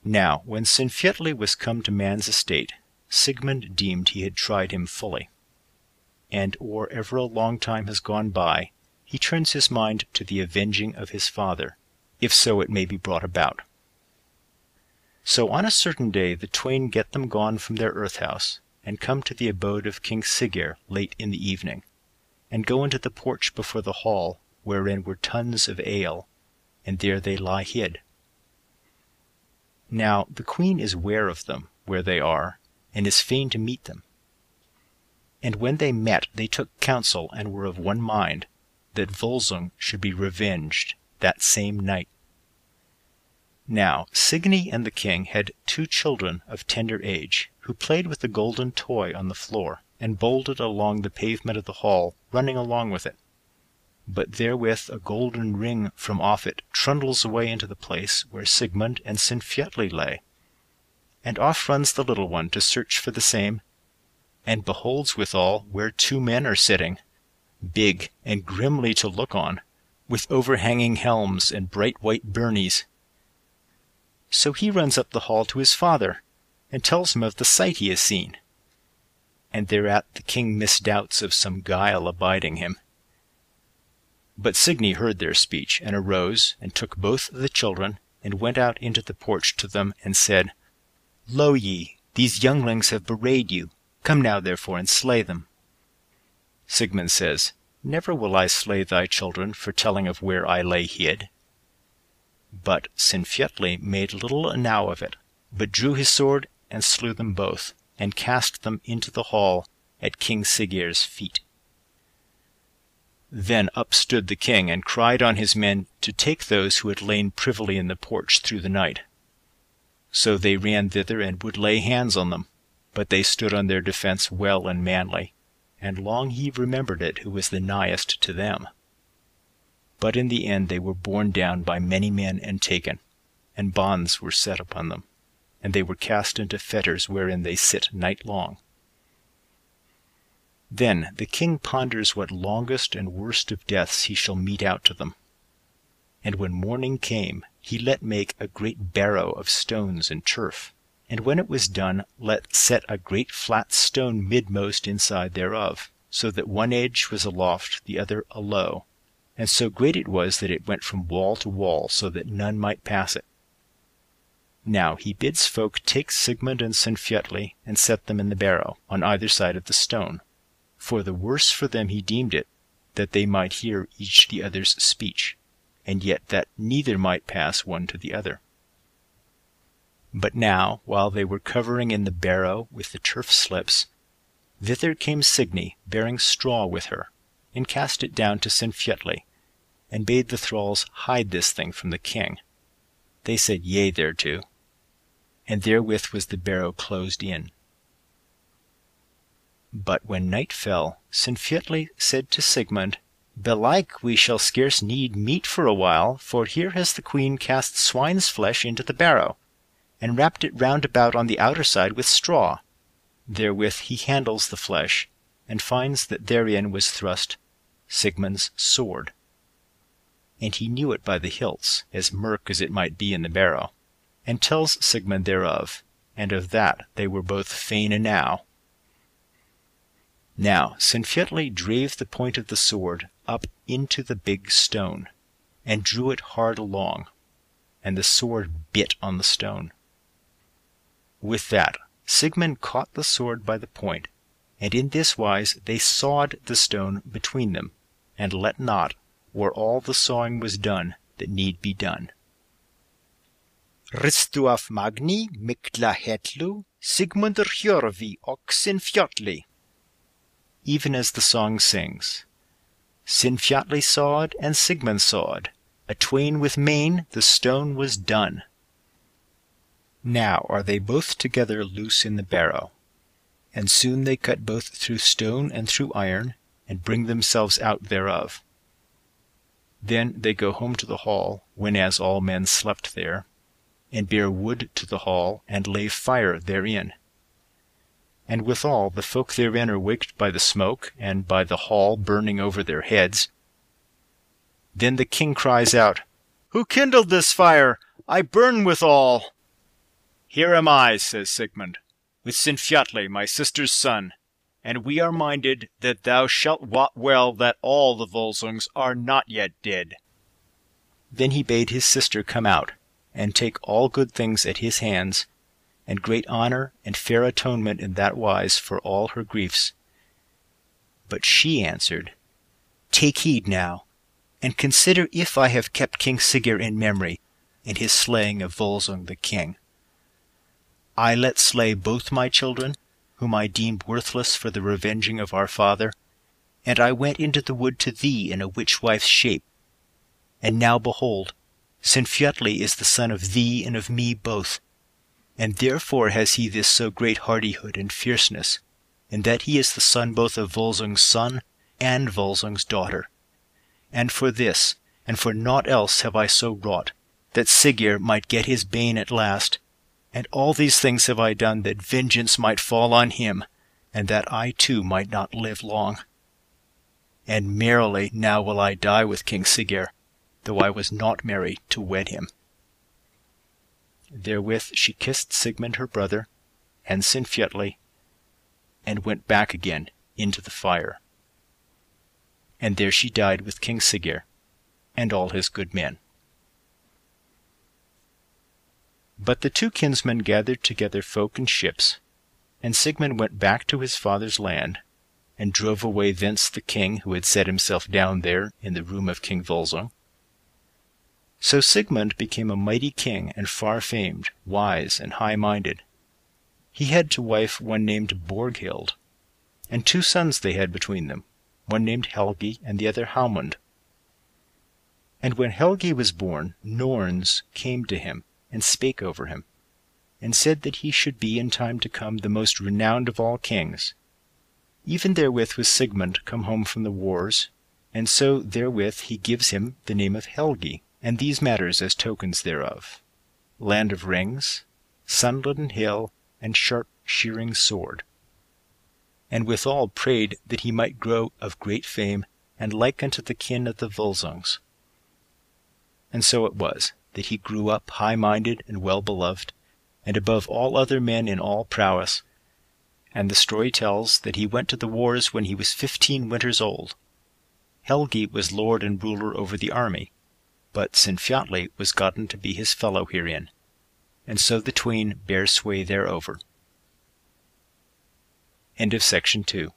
Now, when Sinfjotli was come to man's estate, Sigmund deemed he had tried him fully. And or ever a long time has gone by, he turns his mind to the avenging of his father, if so it may be brought about. So on a certain day the twain get them gone from their earth house, and come to the abode of King Siggeir late in the evening, and go into the porch before the hall, wherein were tuns of ale, and there they lie hid. Now the queen is ware of them, where they are, and is fain to meet them. And when they met, they took counsel, and were of one mind, that Volsung should be revenged that same night. Now Signy and the king had 2 children of tender age, who played with the golden toy on the floor, and bolded along the pavement of the hall, running along with it. But therewith a golden ring from off it trundles away into the place where Sigmund and Sinfjotli lay. And off runs the little one to search for the same, and beholds withal where 2 men are sitting, big and grimly to look on, with overhanging helms and bright white burnies. So he runs up the hall to his father, and tells him of the sight he has seen. And thereat the king misdoubts of some guile abiding him. But Signy heard their speech, and arose, and took both the children, and went out into the porch to them, and said, Lo ye, these younglings have bewrayed you. Come now therefore, and slay them. Sigmund says, Never will I slay thy children for telling of where I lay hid. But Sinfjotli made little enow of it, but drew his sword, and slew them both, and cast them into the hall at King Siggeir's feet. Then up stood the king, and cried on his men to take those who had lain privily in the porch through the night. So they ran thither, and would lay hands on them, but they stood on their defence well and manly, and long he remembered it who was the nighest to them. But in the end they were borne down by many men and taken, and bonds were set upon them, and they were cast into fetters wherein they sit night long. Then the king ponders what longest and worst of deaths he shall mete out to them. And when morning came, he let make a great barrow of stones and turf, and when it was done, let set a great flat stone midmost inside thereof, so that one edge was aloft, the other alow, and so great it was that it went from wall to wall, so that none might pass it. Now he bids folk take Sigmund and Sinfjotli, and set them in the barrow, on either side of the stone. For the worse for them he deemed it, that they might hear each the other's speech, and yet that neither might pass one to the other. But now, while they were covering in the barrow with the turf slips, thither came Signy, bearing straw with her, and cast it down to Sinfjotli, and bade the thralls hide this thing from the king. They said yea thereto, and therewith was the barrow closed in. But when night fell, Sinfjotli said to Sigmund, Belike we shall scarce need meat for a while, for here has the queen cast swine's flesh into the barrow, and wrapped it round about on the outer side with straw. Therewith he handles the flesh, and finds that therein was thrust Sigmund's sword. And he knew it by the hilts, as murk as it might be in the barrow, and tells Sigmund thereof, and of that they were both fain enow. Now Sinfjotli drave the point of the sword up into the big stone, and drew it hard along, and the sword bit on the stone. With that Sigmund caught the sword by the point, and in this wise they sawed the stone between them, and let not, or all the sawing was done that need be done. Ristuaf magni mikla hetlu Sigmundur Hjörvi och Sinfjotli. Even as the song sings, Sinfjotli sawed and Sigmund sawed, a twain with main the stone was done. Now are they both together loose in the barrow, and soon they cut both through stone and through iron, and bring themselves out thereof. Then they go home to the hall, whenas all men slept there, and bear wood to the hall, and lay fire therein. And withal the folk therein are waked by the smoke, and by the hall burning over their heads. Then the king cries out, Who kindled this fire? I burn withal. Here am I, says Sigmund, with Sinfjotli, my sister's son, and we are minded that thou shalt wot well that all the Volsungs are not yet dead. Then he bade his sister come out, and take all good things at his hands, and great honour and fair atonement in that wise for all her griefs. But she answered, Take heed now, and consider if I have kept King Sigurd in memory, in his slaying of Volsung the king. I let slay both my children, whom I deemed worthless for the revenging of our father, and I went into the wood to thee in a witch-wife's shape. And now behold, Sinfjotli is the son of thee and of me both, and therefore has he this so great hardihood and fierceness, in that he is the son both of Volsung's son and Volsung's daughter. And for this, and for naught else have I so wrought, that Sigurd might get his bane at last, and all these things have I done that vengeance might fall on him, and that I too might not live long. And merrily now will I die with King Sigurd, though I was not merry to wed him. Therewith she kissed Sigmund her brother, and Sinfjotli, and went back again into the fire. And there she died with King Sigurd, and all his good men. But the two kinsmen gathered together folk and ships, and Sigmund went back to his father's land, and drove away thence the king who had set himself down there in the room of King Volsung. So Sigmund became a mighty king and far famed, wise and high-minded. He had to wife one named Borghild, and 2 sons they had between them, one named Helgi and the other Haumund. And when Helgi was born, Norns came to him, and spake over him, and said that he should be in time to come the most renowned of all kings. Even therewith was Sigmund come home from the wars, and so therewith he gives him the name of Helgi, and these matters as tokens thereof: land of rings, sunlitten hill, and sharp shearing sword. And withal prayed that he might grow of great fame, and like unto the kin of the Volsungs. And so it was, that he grew up high-minded and well-beloved, and above all other men in all prowess. And the story tells that he went to the wars when he was 15 winters old. Helgi was lord and ruler over the army, but Sinfjotli was gotten to be his fellow herein, and so the twain bare sway thereover. End of section 2.